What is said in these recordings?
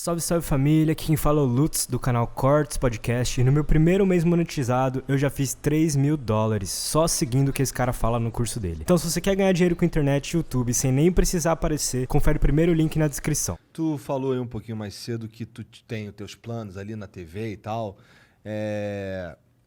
Salve, salve família, aqui quem fala é o Lutz do canal Cortes Podcast e no meu primeiro mês monetizado eu já fiz $3.000 só seguindo o que esse cara fala no curso dele. Então se você quer ganhar dinheiro com internet e YouTube sem nem precisar aparecer, confere o primeiro link na descrição. Tu falou aí um pouquinho mais cedo que tu tem os teus planos ali na TV e tal,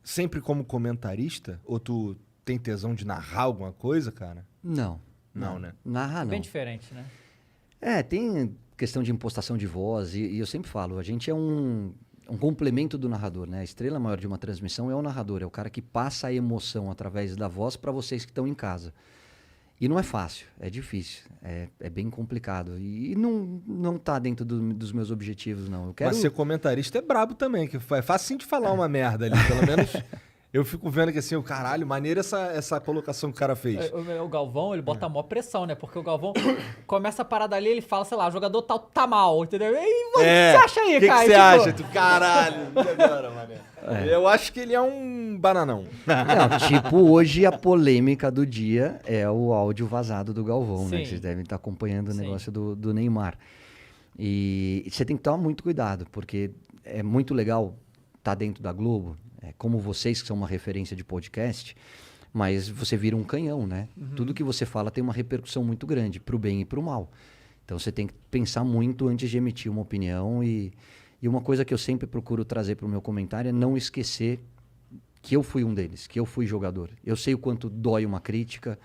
sempre como comentarista? Ou tu tem tesão de narrar alguma coisa, cara? Não, né? Narrar não. Bem diferente, né? Tem questão de impostação de voz e eu sempre falo, a gente é um complemento do narrador, né? A estrela maior de uma transmissão é o narrador, é o cara que passa a emoção através da voz para vocês que estão em casa. E não é fácil, é difícil, é bem complicado e não tá dentro dos meus objetivos, não. Eu quero... Mas ser comentarista é brabo também, que é fácil de falar uma merda ali, pelo menos... Eu fico vendo que assim, o caralho, maneira essa colocação que o cara fez. O Galvão, ele bota a maior pressão, né? Porque o Galvão começa a parada ali, ele fala, sei lá, o jogador tal tá mal, entendeu? E o que você acha aí, cara? O que você acha? Tu, caralho, e agora, mané? Eu acho que ele é um bananão. Não, tipo, hoje a polêmica do dia é o áudio vazado do Galvão, né? Que vocês devem estar acompanhando o negócio do Neymar. E você tem que tomar muito cuidado, porque é muito legal estar dentro da Globo, como vocês que são uma referência de podcast, mas você vira um canhão, né? Uhum. Tudo que você fala tem uma repercussão muito grande, pro bem e pro mal. Então você tem que pensar muito antes de emitir uma opinião e uma coisa que eu sempre procuro trazer pro meu comentário é não esquecer que eu fui um deles, que eu fui jogador. Eu sei o quanto dói uma crítica,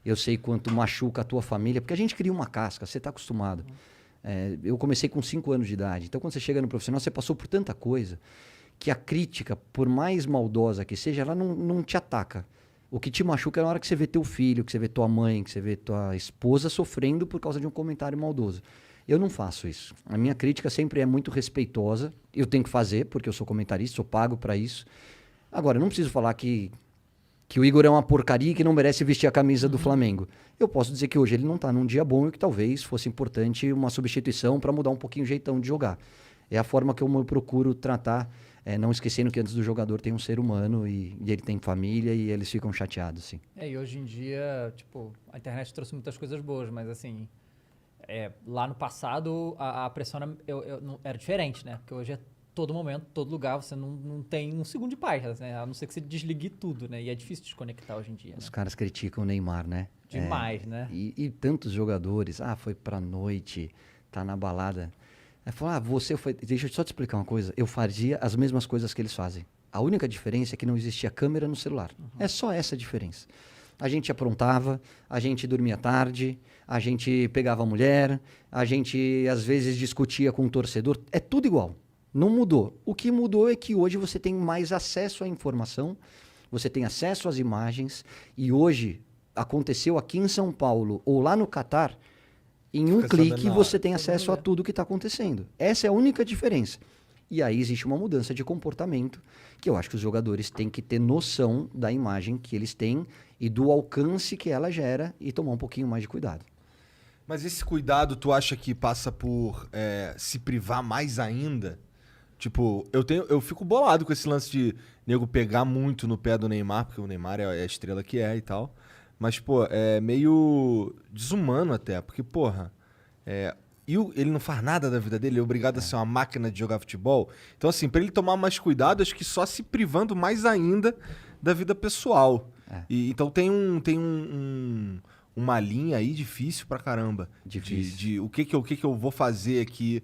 eu sei quanto machuca a tua família, porque a gente cria uma casca, você tá acostumado. Eu comecei com 5 anos de idade, então quando você chega no profissional, você passou por tanta coisa que a crítica, por mais maldosa que seja, ela não te ataca. O que te machuca é na hora que você vê teu filho, que você vê tua mãe, que você vê tua esposa sofrendo por causa de um comentário maldoso. Eu não faço isso. A minha crítica sempre é muito respeitosa. Eu tenho que fazer, porque eu sou comentarista, sou pago para isso. Agora, eu não preciso falar que o Igor é uma porcaria e que não merece vestir a camisa do Flamengo. Eu posso dizer que hoje ele não está num dia bom e que talvez fosse importante uma substituição para mudar um pouquinho o jeitão de jogar. É a forma que eu procuro tratar, não esquecendo que antes do jogador tem um ser humano e ele tem família e eles ficam chateados, sim. E hoje em dia, tipo, a internet trouxe muitas coisas boas, mas assim, lá no passado a pressão era diferente, né? Porque hoje é todo momento, todo lugar, você não tem um segundo de paz, né? A não ser que você desligue tudo, né? E é difícil desconectar hoje em dia, Os né? caras criticam o Neymar, né? Demais, né? E tantos jogadores, foi pra noite, tá na balada... você foi... Deixa eu só te explicar uma coisa. Eu fazia as mesmas coisas que eles fazem. A única diferença é que não existia câmera no celular. Uhum. É só essa a diferença. A gente aprontava, a gente dormia tarde, a gente pegava a mulher, a gente às vezes discutia com o torcedor. É tudo igual. Não mudou. O que mudou é que hoje você tem mais acesso à informação, você tem acesso às imagens e hoje aconteceu aqui em São Paulo ou lá no Catar... Em um clique você tem acesso a tudo que está acontecendo. Essa é a única diferença. E aí existe uma mudança de comportamento que eu acho que os jogadores têm que ter noção da imagem que eles têm e do alcance que ela gera e tomar um pouquinho mais de cuidado. Mas esse cuidado tu acha que passa por se privar mais ainda? Tipo, eu fico bolado com esse lance de nego pegar muito no pé do Neymar, porque o Neymar é a estrela que é e tal. Mas, pô, é meio desumano até, porque, porra, ele não faz nada da vida dele, ele é obrigado a ser uma máquina de jogar futebol. Então, assim, pra ele tomar mais cuidado, acho que só se privando mais ainda da vida pessoal. Então tem uma linha aí difícil pra caramba. Difícil. De o que eu vou fazer aqui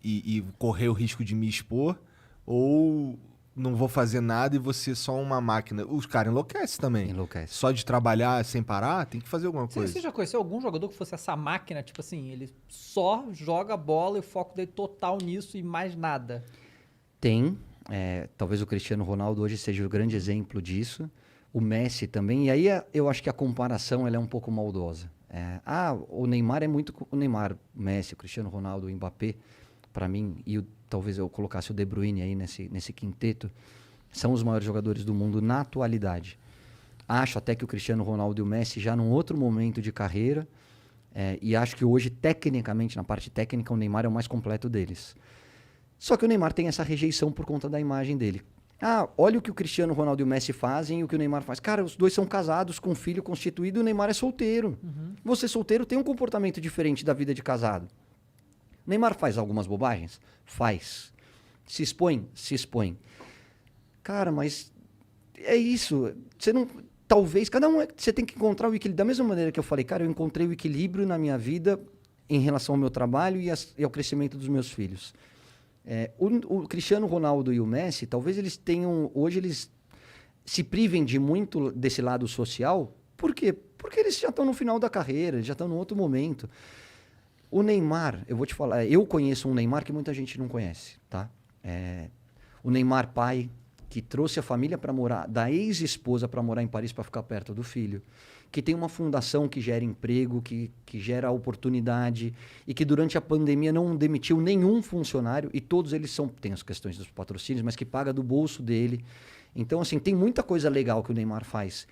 e correr o risco de me expor, ou... não vou fazer nada e você só uma máquina. Os caras enlouquecem também. Enlouquece. Só de trabalhar sem parar, tem que fazer alguma coisa. Você já conheceu algum jogador que fosse essa máquina, tipo assim, ele só joga bola e o foco dele total nisso e mais nada? Tem. Talvez o Cristiano Ronaldo hoje seja o grande exemplo disso. O Messi também. E aí eu acho que a comparação ela é um pouco maldosa. O Neymar é muito... O Neymar, o Messi, o Cristiano Ronaldo, o Mbappé, para mim, talvez eu colocasse o De Bruyne aí nesse quinteto, são os maiores jogadores do mundo na atualidade. Acho até que o Cristiano Ronaldo e o Messi já num outro momento de carreira, e acho que hoje, tecnicamente, na parte técnica, o Neymar é o mais completo deles. Só que o Neymar tem essa rejeição por conta da imagem dele. Olha o que o Cristiano Ronaldo e o Messi fazem e o que o Neymar faz. Cara, os dois são casados, com filho constituído, e o Neymar é solteiro. Uhum. Você solteiro tem um comportamento diferente da vida de casado. Neymar faz algumas bobagens? Faz. Se expõe? Se expõe. Cara, mas é isso. Você não... Talvez, cada um... Você tem que encontrar o equilíbrio. Da mesma maneira que eu falei, cara, eu encontrei o equilíbrio na minha vida em relação ao meu trabalho e ao crescimento dos meus filhos. O Cristiano Ronaldo e o Messi, talvez eles tenham... Hoje eles se privem de muito desse lado social. Por quê? Porque eles já estão no final da carreira, eles já estão num outro momento. O Neymar, eu vou te falar, eu conheço um Neymar que muita gente não conhece, tá? O Neymar pai, que trouxe a família para morar, da ex-esposa para morar em Paris para ficar perto do filho, que tem uma fundação que gera emprego, que gera oportunidade e que durante a pandemia não demitiu nenhum funcionário e todos eles tem as questões dos patrocínios, mas que paga do bolso dele. Então, assim, tem muita coisa legal que o Neymar faz.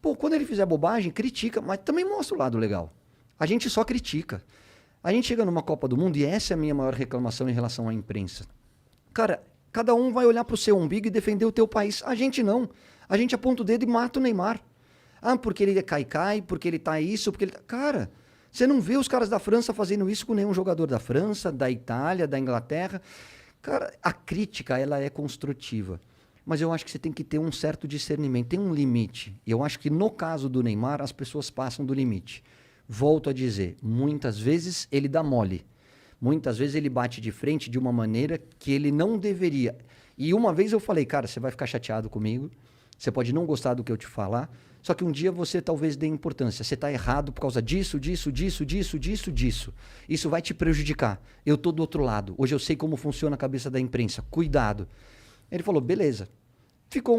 Pô, quando ele fizer bobagem, critica, mas também mostra o lado legal. A gente só critica. A gente chega numa Copa do Mundo e essa é a minha maior reclamação em relação à imprensa. Cara, cada um vai olhar pro seu umbigo e defender o teu país. A gente não. A gente aponta o dedo e mata o Neymar. Ah, porque ele é cai-cai, porque ele tá isso, porque ele tá... Cara, você não vê os caras da França fazendo isso com nenhum jogador da França, da Itália, da Inglaterra. Cara, a crítica, ela é construtiva. Mas eu acho que você tem que ter um certo discernimento, tem um limite. E eu acho que no caso do Neymar, as pessoas passam do limite. Volto a dizer, muitas vezes ele dá mole. Muitas vezes ele bate de frente de uma maneira que ele não deveria. E uma vez eu falei, cara, você vai ficar chateado comigo, você pode não gostar do que eu te falar, só que um dia você talvez dê importância. Você está errado por causa disso. Isso vai te prejudicar. Eu estou do outro lado. Hoje eu sei como funciona a cabeça da imprensa. Cuidado. Ele falou, beleza. Ficou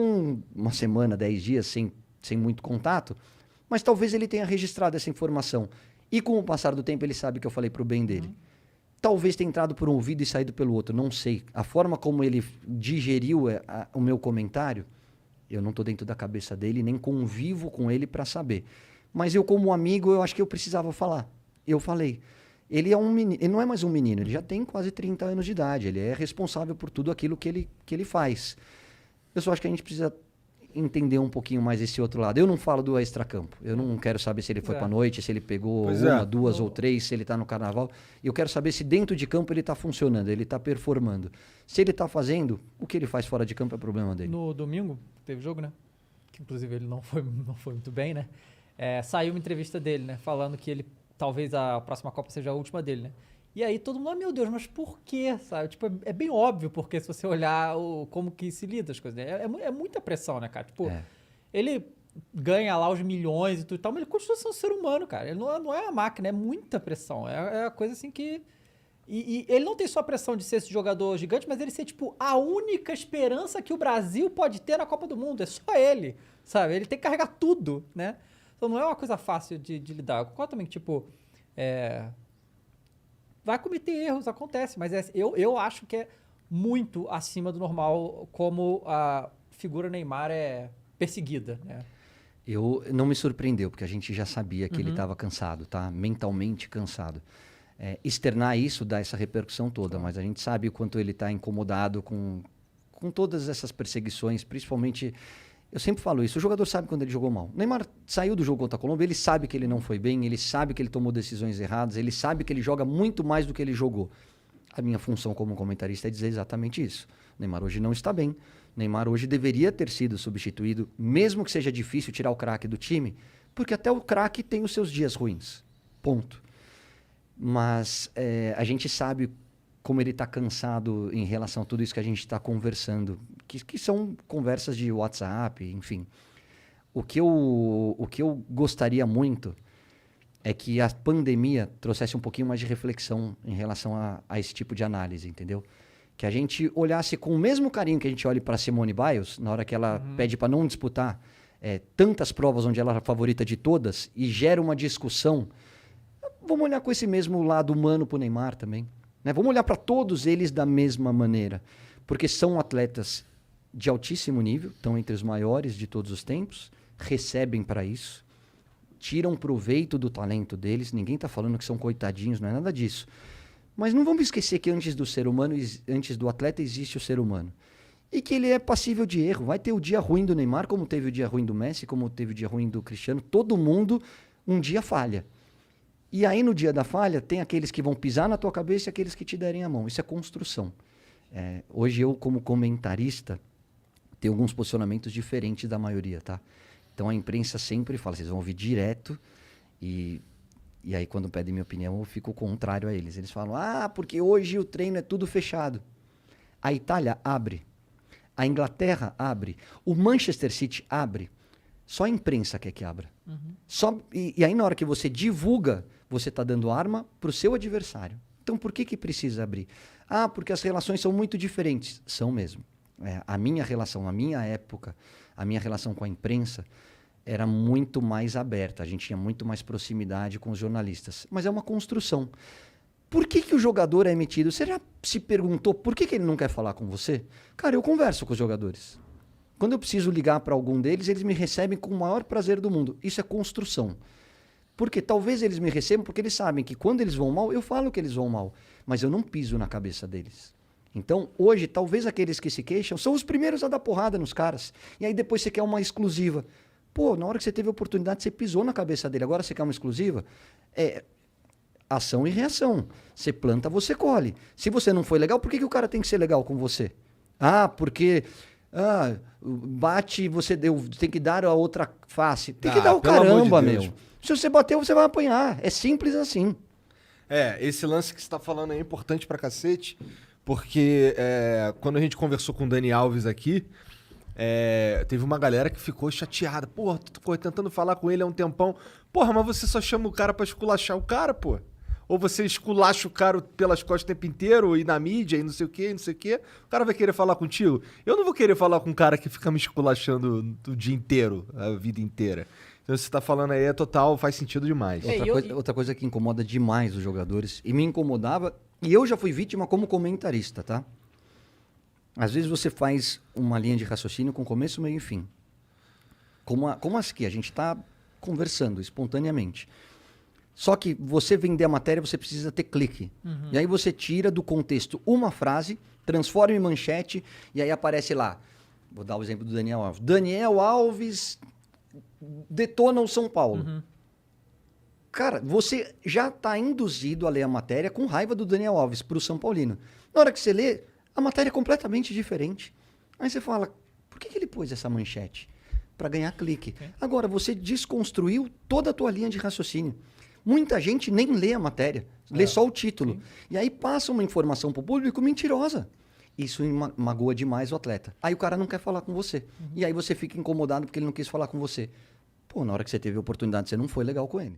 uma semana, 10 dias sem muito contato, mas talvez ele tenha registrado essa informação. E com o passar do tempo ele sabe que eu falei para o bem dele. Talvez tenha entrado por um ouvido e saído pelo outro, não sei. A forma como ele digeriu o meu comentário, eu não estou dentro da cabeça dele, nem convivo com ele para saber. Mas eu, como amigo, eu acho que eu precisava falar. Eu falei. Ele é um menino, ele não é mais um menino, ele já tem quase 30 anos de idade, ele é responsável por tudo aquilo que ele faz. Eu só acho que a gente precisa entender um pouquinho mais esse outro lado. Eu não falo do extracampo, eu não quero saber se ele foi pra noite, se ele pegou duas ou três, se ele tá no carnaval. Eu quero saber se dentro de campo ele tá funcionando, ele tá performando. Se ele tá fazendo, o que ele faz fora de campo é problema dele. No domingo, teve jogo, né? Que inclusive ele não foi muito bem, né? Saiu uma entrevista dele, né? Falando que ele talvez a próxima Copa seja a última dele, né? E aí todo mundo, meu Deus, mas por quê? Sabe? Tipo, é bem óbvio, porque se você olhar como que se lida as coisas, né? É muita pressão, né, cara? Tipo, ele ganha lá os milhões e tudo e tal, mas ele continua sendo um ser humano, cara. Ele não é uma máquina, é muita pressão. É a coisa assim que... E ele não tem só a pressão de ser esse jogador gigante, mas ele ser, tipo, a única esperança que o Brasil pode ter na Copa do Mundo. É só ele, sabe? Ele tem que carregar tudo, né? Então não é uma coisa fácil de lidar. Eu concordo também que, tipo, vai cometer erros, acontece, mas eu acho que é muito acima do normal como a figura Neymar é perseguida, né? Não me surpreendeu, porque a gente já sabia que ele estava cansado, tá? Mentalmente cansado. Externar isso dá essa repercussão toda, mas a gente sabe o quanto ele está incomodado com todas essas perseguições, principalmente... Eu sempre falo isso, o jogador sabe quando ele jogou mal. O Neymar saiu do jogo contra a Colômbia, ele sabe que ele não foi bem, ele sabe que ele tomou decisões erradas, ele sabe que ele joga muito mais do que ele jogou. A minha função como comentarista é dizer exatamente isso. O Neymar hoje não está bem. O Neymar hoje deveria ter sido substituído, mesmo que seja difícil tirar o craque do time, porque até o craque tem os seus dias ruins. Ponto. Mas a gente sabe como ele está cansado em relação a tudo isso que a gente está conversando, que são conversas de WhatsApp, enfim. O que eu gostaria muito é que a pandemia trouxesse um pouquinho mais de reflexão em relação a esse tipo de análise, entendeu? Que a gente olhasse com o mesmo carinho que a gente olha para Simone Biles, na hora que ela pede para não disputar tantas provas onde ela é a favorita de todas, e gera uma discussão. Vamos olhar com esse mesmo lado humano para o Neymar também. Né? Vamos olhar para todos eles da mesma maneira, porque são atletas de altíssimo nível, estão entre os maiores de todos os tempos, recebem para isso, tiram proveito do talento deles, ninguém está falando que são coitadinhos, não é nada disso. Mas não vamos esquecer que antes do ser humano, antes do atleta, existe o ser humano. E que ele é passível de erro. Vai ter o dia ruim do Neymar, como teve o dia ruim do Messi, como teve o dia ruim do Cristiano. Todo mundo um dia falha. E aí, no dia da falha, tem aqueles que vão pisar na tua cabeça e aqueles que te derem a mão. Isso é construção. Hoje, eu, como comentarista, tenho alguns posicionamentos diferentes da maioria, tá? Então, a imprensa sempre fala, vocês vão ouvir direto e aí, quando pedem minha opinião, eu fico contrário a eles. Eles falam, porque hoje o treino é tudo fechado. A Itália abre. A Inglaterra abre. O Manchester City abre. Só a imprensa quer que abra. E aí, na hora que você divulga, você está dando arma para o seu adversário. Então, por que precisa abrir? Porque as relações são muito diferentes. São mesmo. A minha relação, na minha época, a minha relação com a imprensa era muito mais aberta. A gente tinha muito mais proximidade com os jornalistas. Mas é uma construção. Por que o jogador é emitido? Você já se perguntou por que ele não quer falar com você? Cara, eu converso com os jogadores. Quando eu preciso ligar para algum deles, eles me recebem com o maior prazer do mundo. Isso é construção. Porque talvez eles me recebam porque eles sabem que quando eles vão mal, eu falo que eles vão mal. Mas eu não piso na cabeça deles. Então, hoje, talvez aqueles que se queixam são os primeiros a dar porrada nos caras. E aí depois você quer uma exclusiva. Pô, na hora que você teve a oportunidade, você pisou na cabeça dele. Agora você quer uma exclusiva? Ação e reação. Você planta, você colhe. Se você não foi legal, por que o cara tem que ser legal com você? Porque... bate, você tem que dar a outra face. Tem que dar o caramba, meu. Se você bateu, você vai apanhar. É simples assim. Esse lance que você tá falando é importante pra cacete, porque quando a gente conversou com o Dani Alves aqui, teve uma galera que ficou chateada. Porra, tô tentando falar com ele há um tempão. Porra, mas você só chama o cara pra esculachar o cara, pô. Ou você esculacha o cara pelas costas o tempo inteiro, e na mídia, e não sei o quê, não sei o quê. O cara vai querer falar contigo? Eu não vou querer falar com um cara que fica me esculachando o dia inteiro, a vida inteira. Então, você tá falando aí, total, faz sentido demais. Outra coisa que incomoda demais os jogadores, e me incomodava, e eu já fui vítima como comentarista, tá? Às vezes você faz uma linha de raciocínio com começo, meio e fim. Como as que a gente tá conversando espontaneamente. Só que você vender a matéria, você precisa ter clique. E aí você tira do contexto uma frase, transforma em manchete, e aí aparece lá. Vou dar o exemplo do Daniel Alves. Daniel Alves detona o São Paulo. Cara, você já está induzido a ler a matéria com raiva do Daniel Alves para o São Paulino. Na hora que você lê, a matéria é completamente diferente. Aí você fala, por que ele pôs essa manchete? Para ganhar clique. Agora, você desconstruiu toda a tua linha de raciocínio. Muita gente nem lê a matéria, lê só o título. Sim. E aí passa uma informação para o público mentirosa. Isso magoa demais o atleta. Aí o cara não quer falar com você. E aí você fica incomodado porque ele não quis falar com você. Pô, na hora que você teve a oportunidade, você não foi legal com ele.